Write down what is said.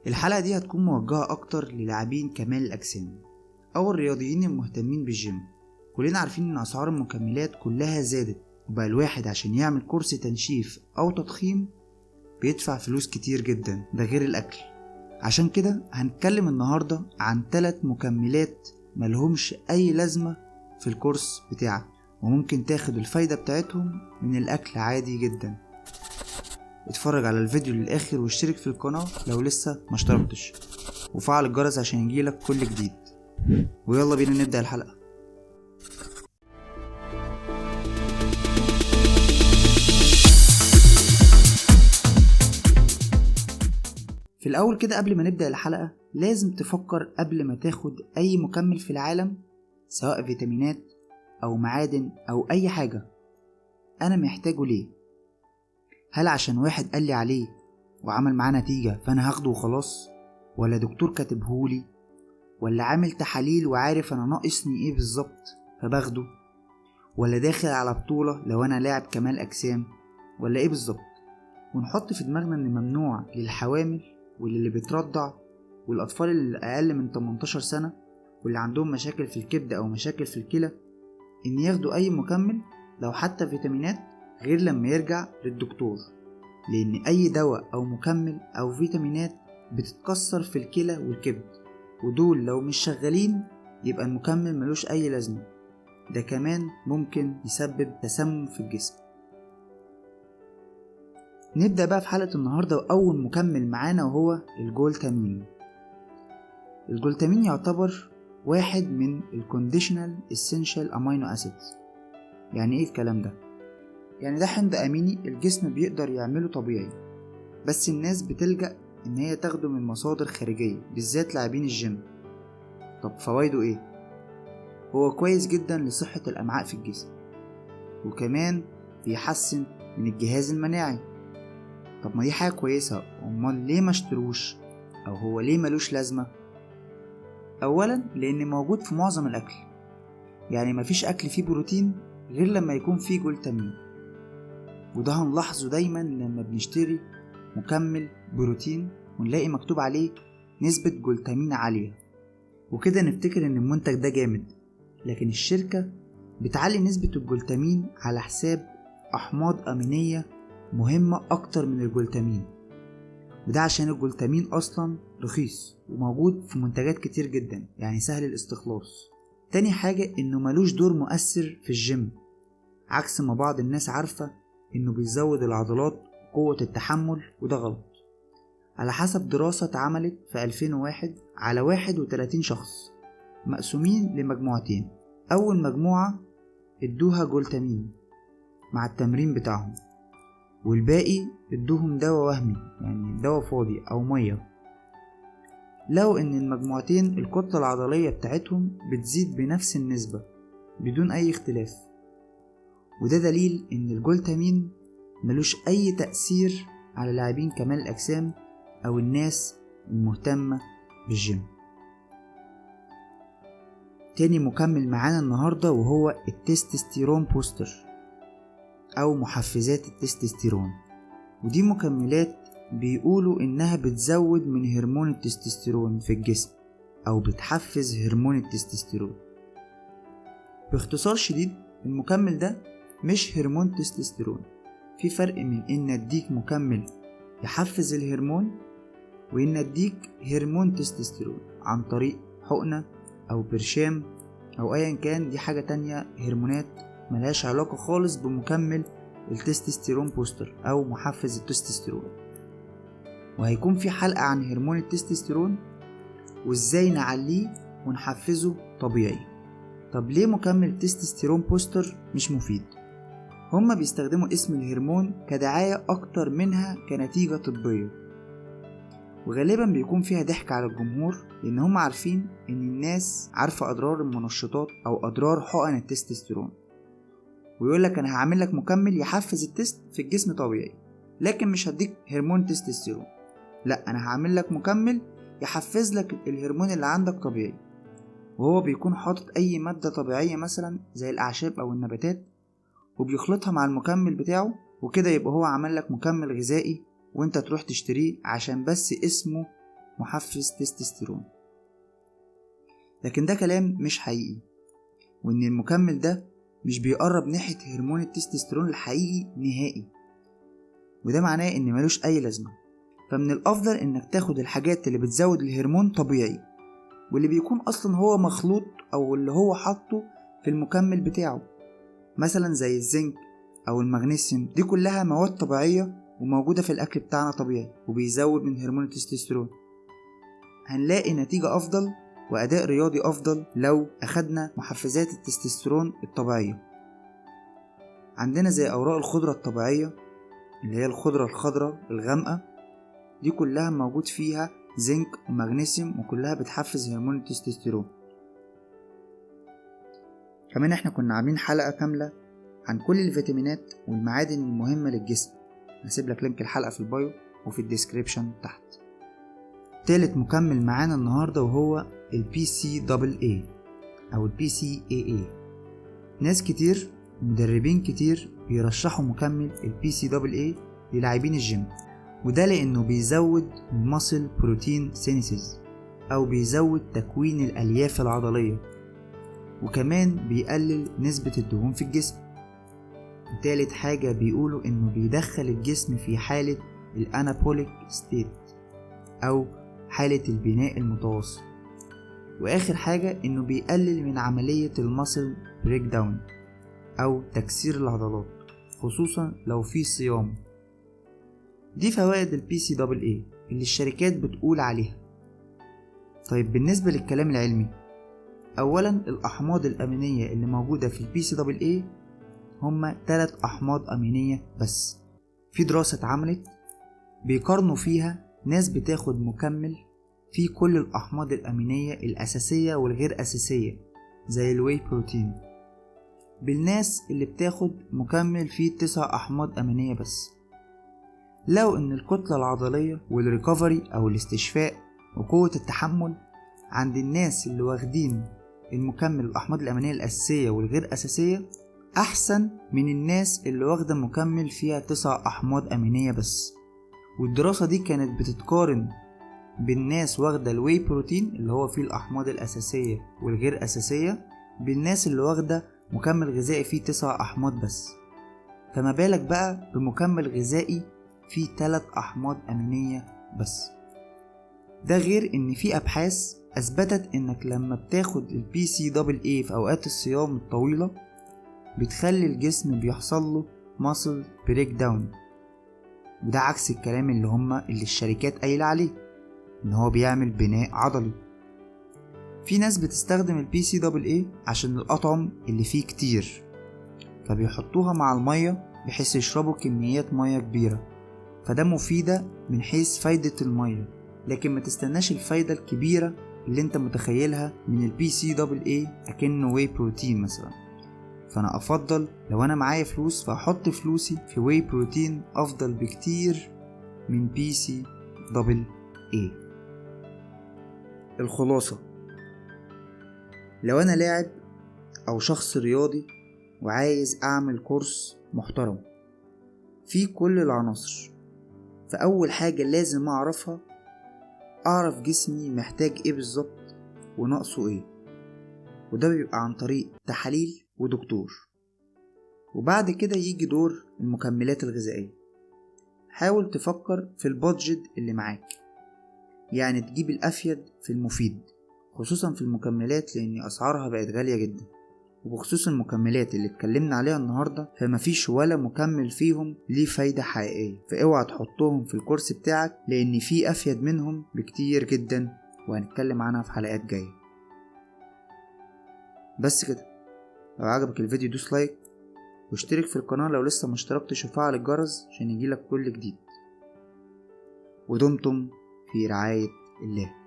الحلقة دي هتكون موجهة أكتر للاعبين كمال الأجسام أو الرياضيين المهتمين بالجيم. كلنا عارفين إن أسعار المكملات كلها زادت، وبقى الواحد عشان يعمل كورس تنشيف أو تضخيم بيدفع فلوس كتير جدا، ده غير الأكل. عشان كده هنتكلم النهاردة عن 3 مكملات ملهمش أي لازمة في الكورس بتاعك، وممكن تاخد الفايدة بتاعتهم من الأكل عادي جدا. اتفرج على الفيديو للآخر واشترك في القناة لو لسه ما اشتركتش، وفعل الجرس عشان يجيلك كل جديد. ويلا بينا نبدأ الحلقة. في الأول كده قبل ما نبدأ الحلقة لازم تفكر قبل ما تاخد أي مكمل في العالم، سواء فيتامينات أو معادن أو أي حاجة، أنا محتاجه ليه؟ هل عشان واحد قال لي عليه وعمل معاه نتيجة فأنا هاخده وخلاص؟ ولا دكتور كاتبهولي؟ ولا عامل تحاليل وعارف أنا ناقصني إيه بالظبط فباخده؟ ولا داخل على بطولة لو أنا لاعب كمال أجسام؟ ولا إيه بالظبط؟ ونحط في دماغنا إن ممنوع للحوامل واللي بترضع والأطفال اللي أقل من 18 سنة واللي عندهم مشاكل في الكبد أو مشاكل في الكلى إن ياخدوا أي مكمل لو حتى فيتامينات غير لما يرجع للدكتور، لأن أي دواء أو مكمل أو فيتامينات بتتكسر في الكلى والكبد، ودول لو مش شغالين يبقى المكمل ملوش أي لازمة. ده كمان ممكن يسبب تسمم في الجسم. نبدأ بقى في حلقة النهاردة وأول مكمل معانا وهو الجولتامين. الجولتامين يعتبر واحد من الكونديشنال اسينشال امينو اسيدز. يعني ايه الكلام ده؟ يعني ده حمض اميني الجسم بيقدر يعمله طبيعي، بس الناس بتلجأ ان هي تاخده من مصادر خارجية، بالذات لاعبين الجيم. طب فوائده ايه؟ هو كويس جدا لصحة الامعاء في الجسم، وكمان بيحسن من الجهاز المناعي. طب ما دي حاجة كويسة، امال ليه ما اشتروش؟ او هو ليه ملوش لازمة؟ اولا لان موجود في معظم الاكل، يعني مفيش اكل فيه بروتين غير لما يكون فيه جولتامين، وده هنلاحظه دايما لما بنشتري مكمل بروتين ونلاقي مكتوب عليه نسبة جولتامين عالية، وكده نفتكر ان المنتج ده جامد. لكن الشركة بتعلي نسبة الجولتامين على حساب احماض امينية مهمة اكتر من الجولتامين، وده عشان الجولتامين اصلا رخيص وموجود في منتجات كتير جدا، يعني سهل الاستخلاص. تاني حاجة انه ملوش دور مؤثر في الجيم، عكس ما بعض الناس عارفة انه بيزود العضلات وقوة التحمل، وده غلط. على حسب دراسة اتعملت في 2001 على 31 شخص مقسومين لمجموعتين. اول مجموعة ادوها جولتامين مع التمرين بتاعهم، والباقي ادوهم دواء وهمي، يعني دواء فاضي او مية. لو ان المجموعتين الكتلة العضلية بتاعتهم بتزيد بنفس النسبة بدون اي اختلاف، وده دليل ان الجولتامين ملوش اي تأثير على لاعبين كمال الاجسام او الناس المهتمة بالجيم. تاني مكمل معانا النهاردة وهو التستوستيرون بوستر او محفزات التستوستيرون، ودي مكملات بيقولوا انها بتزود من هرمون التستوستيرون في الجسم او بتحفز هرمون التستوستيرون. باختصار شديد المكمل ده مش هرمون تستوستيرون. في فرق من ان اديك مكمل يحفز الهرمون وان اديك هرمون تستوستيرون عن طريق حقنة او برشام او ايا كان، دي حاجة تانية، هرمونات ملهاش علاقة خالص بمكمل التستوستيرون بوستر او محفز التستوستيرون. وهيكون في حلقة عن هرمون التستوستيرون وازاي نعليه ونحفزه طبيعي. طب ليه مكمل تستوستيرون بوستر مش مفيد؟ هما بيستخدموا اسم الهرمون كدعاية اكتر منها كنتيجة طبية، وغالبا بيكون فيها ضحك على الجمهور، لان هما عارفين ان الناس عارفة اضرار المنشطات او اضرار حقن التستوستيرون، ويقولك انا هعمل لك مكمل يحفز التست في الجسم طبيعي، لكن مش هديك هرمون تستوستيرون، لا انا هعمل لك مكمل يحفز لك الهرمون اللي عندك طبيعي. وهو بيكون حاطط اي مادة طبيعية مثلا زي الاعشاب او النباتات وبيخلطها مع المكمل بتاعه، وكده يبقى هو عمل لك مكمل غذائي وانت تروح تشتريه عشان بس اسمه محفز تستوستيرون. لكن ده كلام مش حقيقي، وإن المكمل ده مش بيقرب ناحية هرمون التستوستيرون الحقيقي نهائي، وده معناه إن ملوش أي لازمة. فمن الأفضل إنك تاخد الحاجات اللي بتزود الهرمون طبيعي، واللي بيكون أصلا هو مخلوط أو اللي هو حاطه في المكمل بتاعه، مثلا زي الزنك أو المغنيسيوم. دي كلها مواد طبيعية وموجودة في الأكل بتاعنا طبيعي، وبيزود من هرمون التستوستيرون. هنلاقي نتيجة أفضل وأداء رياضي أفضل لو أخدنا محفزات التستوستيرون الطبيعية. عندنا زي أوراق الخضرة الطبيعية اللي هي الخضرة الخضراء الغامقة، دي كلها موجود فيها زنك ومغنيسيوم، وكلها بتحفز هرمون التستوستيرون. كمان احنا كنا عاملين حلقة كاملة عن كل الفيتامينات والمعادن المهمة للجسم، هسيب لك لينك الحلقة في البايو وفي الديسكريبشن تحت. تالت مكمل معانا النهاردة وهو PCAA أو PCAA. ناس كتير مدربين كتير بيرشحوا مكمل PCAA للاعبين الجيم، وده لأنه بيزود الماسل بروتين سينيسيس أو بيزود تكوين الألياف العضلية، وكمان بيقلل نسبة الدهون في الجسم. تالت حاجة بيقولوا إنه بيدخل الجسم في حالة الأنابوليك ستيت أو حالة البناء المتواصل. وآخر حاجة إنه بيقلل من عملية الماسل بريك داون أو تكسير العضلات، خصوصا لو في صيام. دي فوائد PCAA اللي الشركات بتقول عليها. طيب بالنسبة للكلام العلمي، أولا الأحماض الأمينية اللي موجودة في PCAA هما 3 أحماض أمينية بس. في دراسة اتعملت بيقارنوا فيها ناس بتاخد مكمل فيه كل الأحماض الأمينية الأساسية والغير أساسية زي الواي بروتين، بالناس اللي بتاخد مكمل فيه 9 أحماض أمينية بس. لو إن الكتلة العضلية والريكفري أو الاستشفاء وقوة التحمل عند الناس اللي واخدين المكمل الأحماض الأمينية الأساسية والغير أساسية أحسن من الناس اللي واخدة مكمل فيها 9 أحماض أمينية بس. والدراسة دي كانت بتتقارن بالناس واخدة الواي بروتين اللي هو فيه الأحماض الأساسية والغير أساسية بالناس اللي واخدة مكمل غذائي فيه 9 أحماض بس. فما بالك بقى بمكمل غذائي فيه 3 أحماض أمينية بس. ده غير إن في أبحاث أثبتت إنك لما بتاخد PCAA في أوقات الصيام الطويلة بتخلي الجسم بيحصله muscle break down، وده عكس الكلام اللي الشركات قايلة عليه إن هو بيعمل بناء عضلي. في ناس بتستخدم PCAA عشان الأطعم اللي فيه كتير، فبيحطوها مع المية بحيث يشربوا كميات مية كبيرة، فده مفيدة من حيث فايدة المية، لكن ما تستناش الفايدة الكبيرة اللي انت متخيلها من PCAA أكنه واي بروتين مثلا. فأنا أفضل لو أنا معايا فلوس فأحط فلوسي في واي بروتين أفضل بكتير من PCAA. الخلاصة، لو أنا لاعب أو شخص رياضي وعايز أعمل كورس محترم فيه كل العناصر، فأول حاجة لازم أعرف جسمي محتاج إيه بالظبط وناقصه إيه، وده بيبقى عن طريق تحاليل ودكتور. وبعد كده يجي دور المكملات الغذائية. حاول تفكر في البادجت اللي معاك، يعني تجيب الأفيد في المفيد، خصوصا في المكملات لأن أسعارها بقت غالية جدا. وبخصوص المكملات اللي اتكلمنا عليها النهاردة فمفيش ولا مكمل فيهم ليه فايدة حقيقية، فاوعى تحطهم في الكورس بتاعك لأن في أفيد منهم بكتير جدا، وهنتكلم عنها في حلقات جاية. بس كده، لو عجبك الفيديو دوس لايك واشترك في القناة لو لسه مشتركتش وفعل الجرس عشان يجيلك كل جديد. ودمتم في رعاية الله.